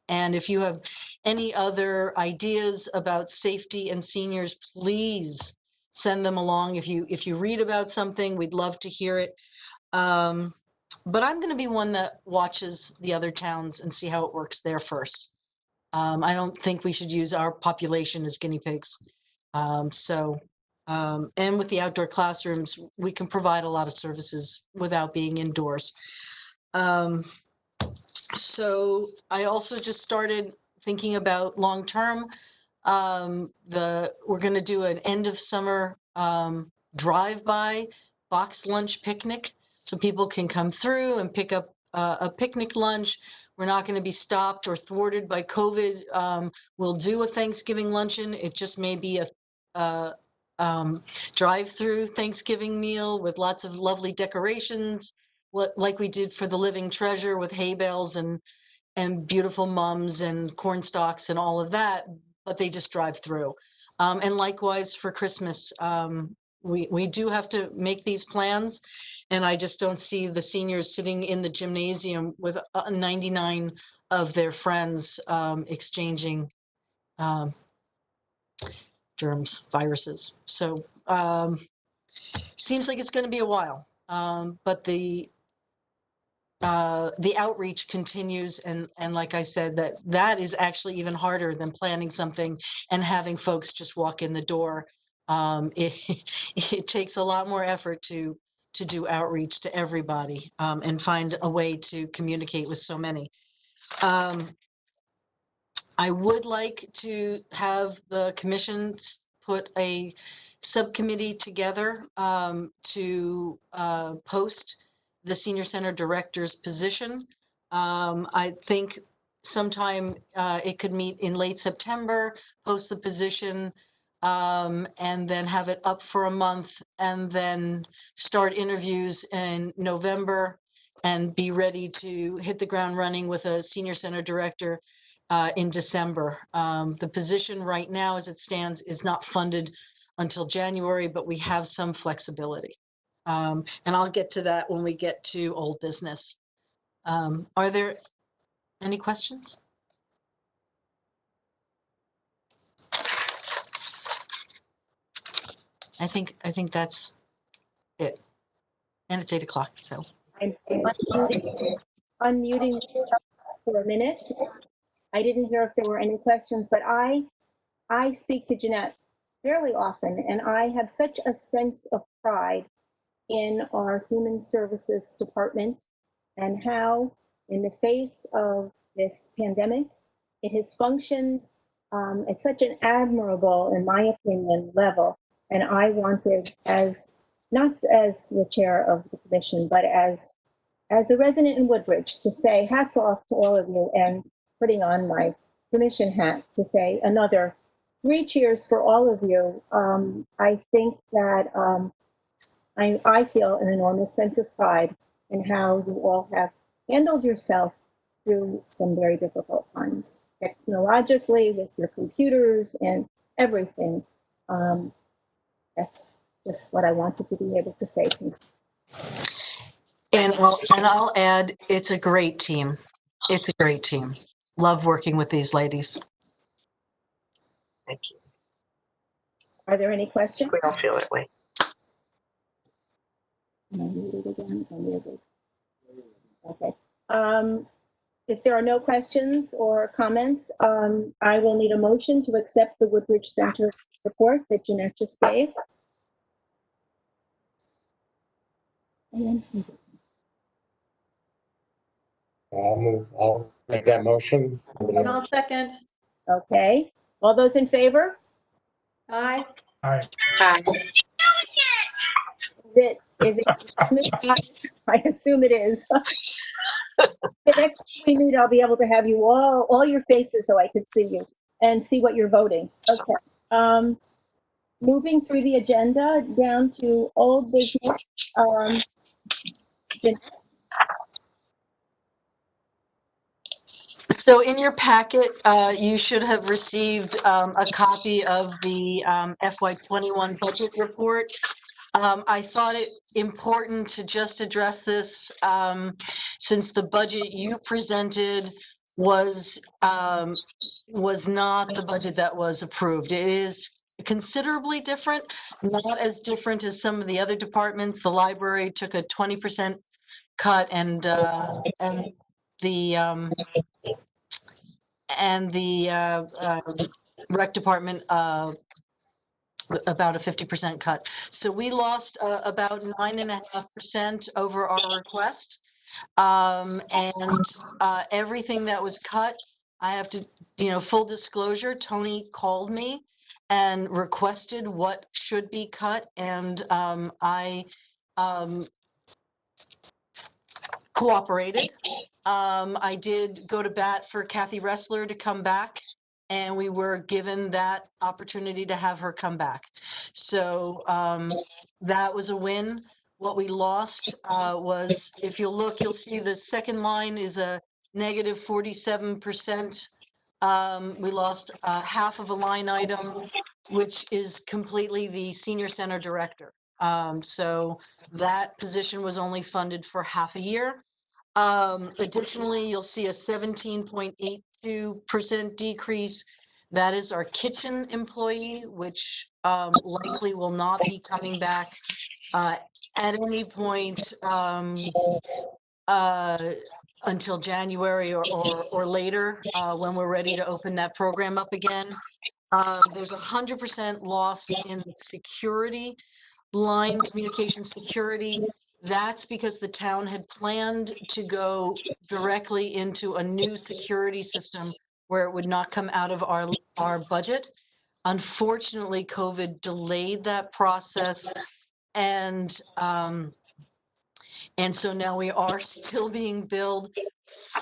[SPEAKER 1] And if you have any other ideas about safety and seniors, please send them along. If you read about something, we'd love to hear it. But I'm going to be one that watches the other towns and see how it works there first. I don't think we should use our population as guinea pigs. And with the outdoor classrooms, we can provide a lot of services without being indoors. So I also just started thinking about long-term. We're going to do an end of summer drive-by box lunch picnic, so people can come through and pick up a picnic lunch. We're not going to be stopped or thwarted by COVID. We'll do a Thanksgiving luncheon. It just may be a drive-through Thanksgiving meal with lots of lovely decorations, like we did for the Living Treasure with hay bales and beautiful mums and corn stalks and all of that, but they just drive through. And likewise for Christmas, we do have to make these plans, and I just don't see the seniors sitting in the gymnasium with 99 of their friends exchanging germs, viruses. So seems like it's going to be a while, but the outreach continues, and like I said, that is actually even harder than planning something and having folks just walk in the door. It takes a lot more effort to do outreach to everybody and find a way to communicate with so many. I would like to have the commission put a subcommittee together to post the senior center director's position. I think sometime it could meet in late September, post the position, and then have it up for a month, and then start interviews in November. and be ready to hit the ground running with a senior center director in December. The position right now, as it stands, is not funded until January, but we have some flexibility. And I'll get to that when we get to old business. Are there any questions? I think that's it. And it's 8 o'clock, so.
[SPEAKER 2] I'm unmuting for a minute. I didn't hear if there were any questions, but I speak to Jeanette fairly often, and I have such a sense of pride in our human services department and how, in the face of this pandemic, it has functioned at such an admirable, in my opinion, level. And I wanted, not as the chair of the commission, but as a resident in Woodbridge, to say hats off to all of you, and putting on my commission hat to say another 3 cheers for all of you. I think that I feel an enormous sense of pride in how you all have handled yourself through some very difficult times, technologically, with your computers and everything. That's just what I wanted to be able to say to you.
[SPEAKER 1] And I'll add, it's a great team. It's a great team. Love working with these ladies.
[SPEAKER 5] Thank you.
[SPEAKER 2] Are there any questions?
[SPEAKER 5] We all feel that way.
[SPEAKER 2] Okay. If there are no questions or comments, I will need a motion to accept the Woodbridge Center report that Jeanette just gave.
[SPEAKER 7] I'll make that motion.
[SPEAKER 4] And I'll second.
[SPEAKER 2] Okay. All those in favor?
[SPEAKER 4] Aye.
[SPEAKER 8] All right.
[SPEAKER 2] Is it? I assume it is. The next time we meet, I'll be able to have you all your faces so I can see you and see what you're voting. Okay. Moving through the agenda down to old business.
[SPEAKER 1] So in your packet, you should have received a copy of the FY21 budget report. I thought it important to just address this since the budget you presented was not the budget that was approved. It is considerably different, not as different as some of the other departments. The library took a 20% cut, and the rec department about a 50% cut. So we lost about 9.5% over our request. And everything that was cut, I have to, full disclosure, Tony called me and requested what should be cut. And I cooperated. I did go to bat for Kathy Ressler to come back, and we were given that opportunity to have her come back. So that was a win. What we lost was, if you look, you'll see the second line is a negative 47%. We lost half of a line item, which is completely the senior center director. So that position was only funded for half a year. Additionally, you'll see a 17.82% decrease. That is our kitchen employee, which likely will not be coming back at any point until January or later, when we're ready to open that program up again. There's 100% loss in security line, communication security. That's because the town had planned to go directly into a new security system where it would not come out of our budget. Unfortunately, COVID delayed that process, and so now we are still being billed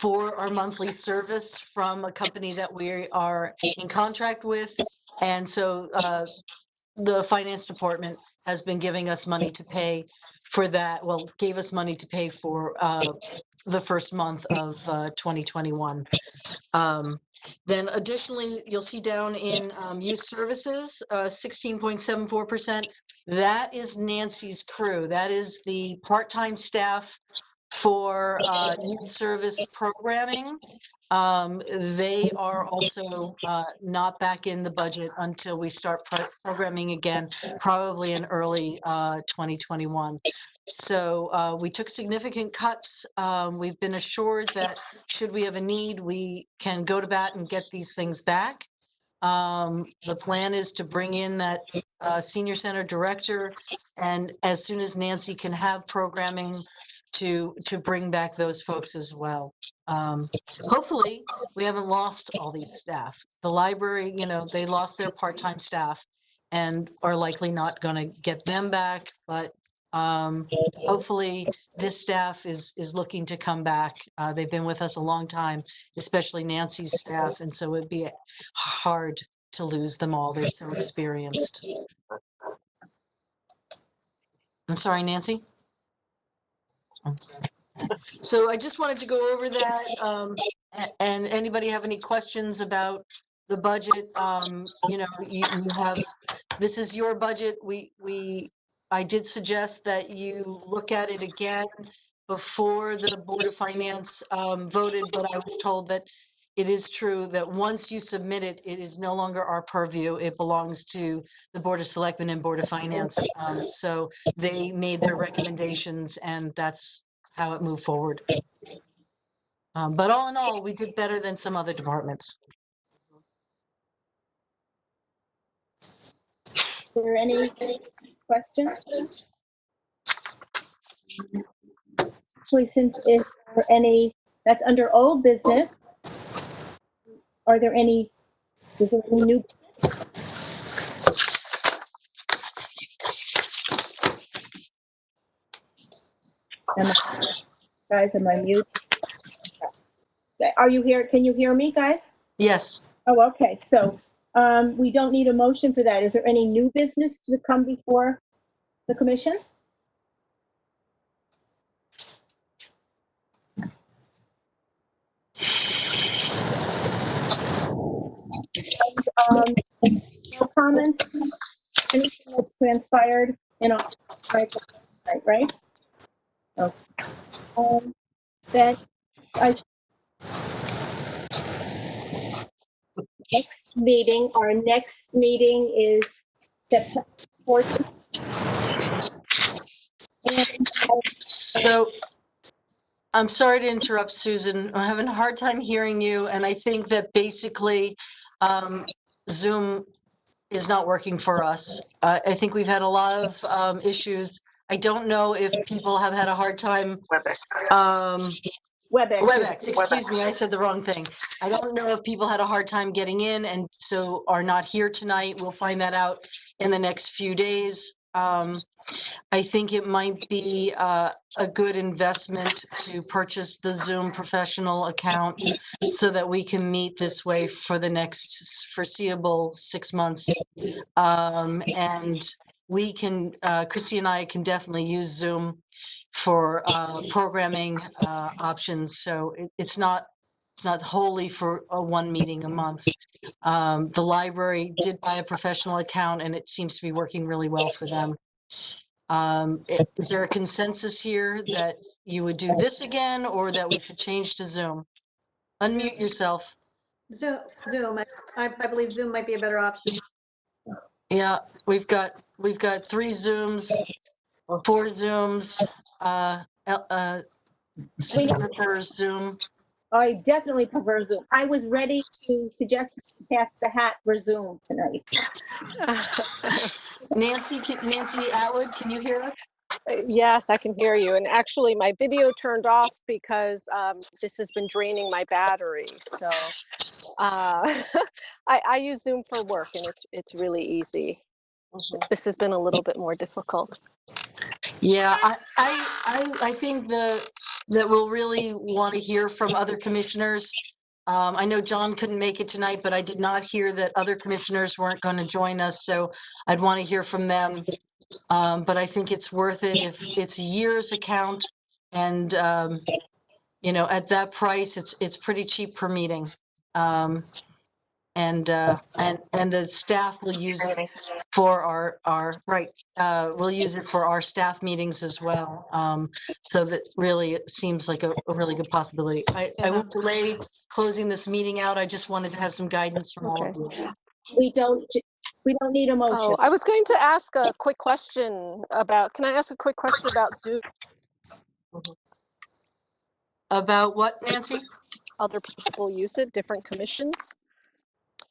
[SPEAKER 1] for our monthly service from a company that we are in contract with. And so the finance department has been giving us money to pay for that, well, gave us money to pay for the first month of 2021. Then additionally, you'll see down in youth services, 16.74%. That is Nancy's crew. That is the part-time staff for youth service programming. They are also not back in the budget until we start programming again, probably in early 2021. So we took significant cuts. We've been assured that should we have a need, we can go to bat and get these things back. The plan is to bring in that senior center director, and as soon as Nancy can have programming, to bring back those folks as well. Hopefully, we haven't lost all these staff. The library, you know, they lost their part-time staff and are likely not going to get them back, but hopefully this staff is looking to come back. They've been with us a long time, especially Nancy's staff, and so it'd be hard to lose them all. They're so experienced. I'm sorry, Nancy. So I just wanted to go over that. And anybody have any questions about the budget? You know, you have, this is your budget. I did suggest that you look at it again before the Board of Finance voted, but I was told that it is true that once you submit it, it is no longer our purview. It belongs to the Board of Selectmen and Board of Finance. So they made their recommendations, and that's how it moved forward. But all in all, we did better than some other departments.
[SPEAKER 2] Are there any questions? Actually, since if there are any, that's under old business, is there any new business? Guys, am I mute? Are you here? Can you hear me, guys?
[SPEAKER 1] Yes.
[SPEAKER 2] Oh, okay. So we don't need a motion for that. Is there any new business to come before the commission? No comments? Anything that's transpired in our right? Okay. Then our next meeting is September 14th.
[SPEAKER 1] So I'm sorry to interrupt, Susan. I'm having a hard time hearing you, and I think that basically Zoom is not working for us. I think we've had a lot of issues. I don't know if people have had a hard time. WebEx, excuse me, I said the wrong thing. I don't know if people had a hard time getting in and so are not here tonight. We'll find that out in the next few days. I think it might be a good investment to purchase the Zoom professional account so that we can meet this way for the next foreseeable 6 months. And we can, Christy and I can definitely use Zoom for programming options. So it's not wholly for one meeting a month. The library did buy a professional account and it seems to be working really well for them. Is there a consensus here that you would do this again or that we should change to Zoom? Unmute yourself.
[SPEAKER 4] Zoom. I believe Zoom might be a better option.
[SPEAKER 1] Yeah, we've got 3 Zooms, 4 Zooms. Susan prefers Zoom.
[SPEAKER 2] I definitely prefer Zoom. I was ready to suggest pass the hat for Zoom tonight.
[SPEAKER 1] Nancy Atwood, can you hear us?
[SPEAKER 9] Yes, I can hear you. And actually, my video turned off because this has been draining my battery. So I use Zoom for work, and it's really easy. This has been a little bit more difficult.
[SPEAKER 1] Yeah, I think that we'll really want to hear from other commissioners. I know John couldn't make it tonight, but I did not hear that other commissioners weren't going to join us. So I'd want to hear from them But I think it's worth it if it's a year's account, and you know, at that price, it's pretty cheap per meeting. And the staff will use it for our we'll use it for our staff meetings as well. So that really it seems like a really good possibility. I won't delay closing this meeting out. I just wanted to have some guidance from all of you.
[SPEAKER 2] We don't need a motion.
[SPEAKER 9] Oh, I was going to ask a quick question about, can I ask a quick question about Zoom?
[SPEAKER 1] About what, Nancy?
[SPEAKER 9] Other people use it, different commissions?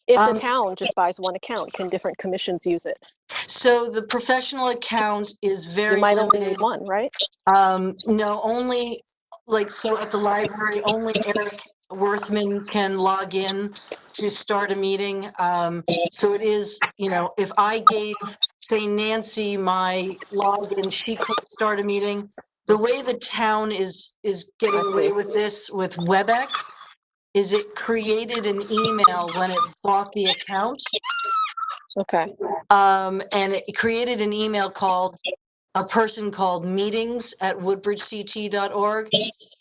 [SPEAKER 9] If the town just buys one account, can different commissions use it?
[SPEAKER 1] So the professional account is very
[SPEAKER 9] You might only
[SPEAKER 1] limited.
[SPEAKER 9] need one, right?
[SPEAKER 1] No, only so at the library, only Eric Worthman can log in to start a meeting. So it is, you know, if I gave, say, Nancy my login, she could start a meeting. The way the town is getting away with this with WebEx is it created an email when it bought the account.
[SPEAKER 9] Okay.
[SPEAKER 1] And it created an email called a person called meetings@woodbridgect.org,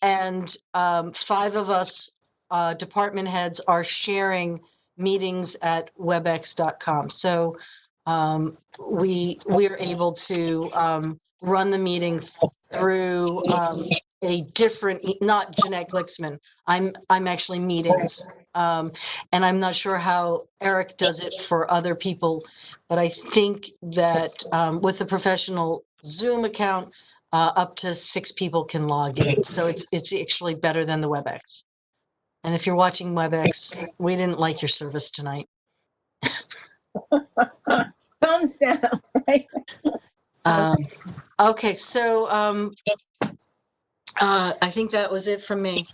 [SPEAKER 1] and 5 of us department heads are sharing meetings at webex.com. So we're able to run the meeting through a different, not Jeanette Glicksman. I'm actually meetings. And I'm not sure how Eric does it for other people, but I think that with the professional Zoom account, up to 6 people can log in. So it's actually better than the WebEx. And if you're watching WebEx, we didn't like your service tonight.
[SPEAKER 2] Thumbs down, right?
[SPEAKER 1] Okay, so I think that was it from me.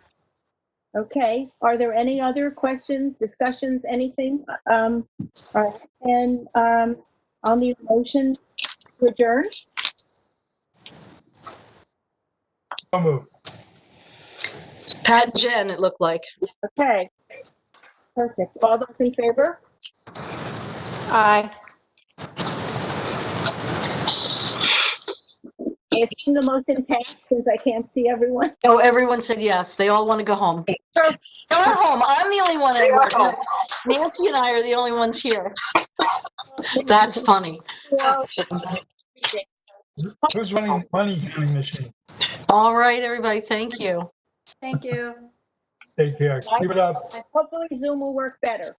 [SPEAKER 2] Okay, are there any other questions, discussions, anything? All right, and I'll need a motion to adjourn.
[SPEAKER 8] So moved.
[SPEAKER 1] Pat and Jen, it looked like.
[SPEAKER 2] Okay, perfect. All those in favor?
[SPEAKER 9] Aye.
[SPEAKER 2] I assume the motion passed since I can't see everyone.
[SPEAKER 1] Oh, everyone said yes. They all want to go home. Go home. I'm the only one at work. Nancy and I are the only ones here. That's funny.
[SPEAKER 2] Well,
[SPEAKER 8] Who's running the money counting machine?
[SPEAKER 1] All right, everybody. Thank you.
[SPEAKER 4] Thank you.
[SPEAKER 8] Take care. Keep it up.
[SPEAKER 2] hopefully Zoom will work better.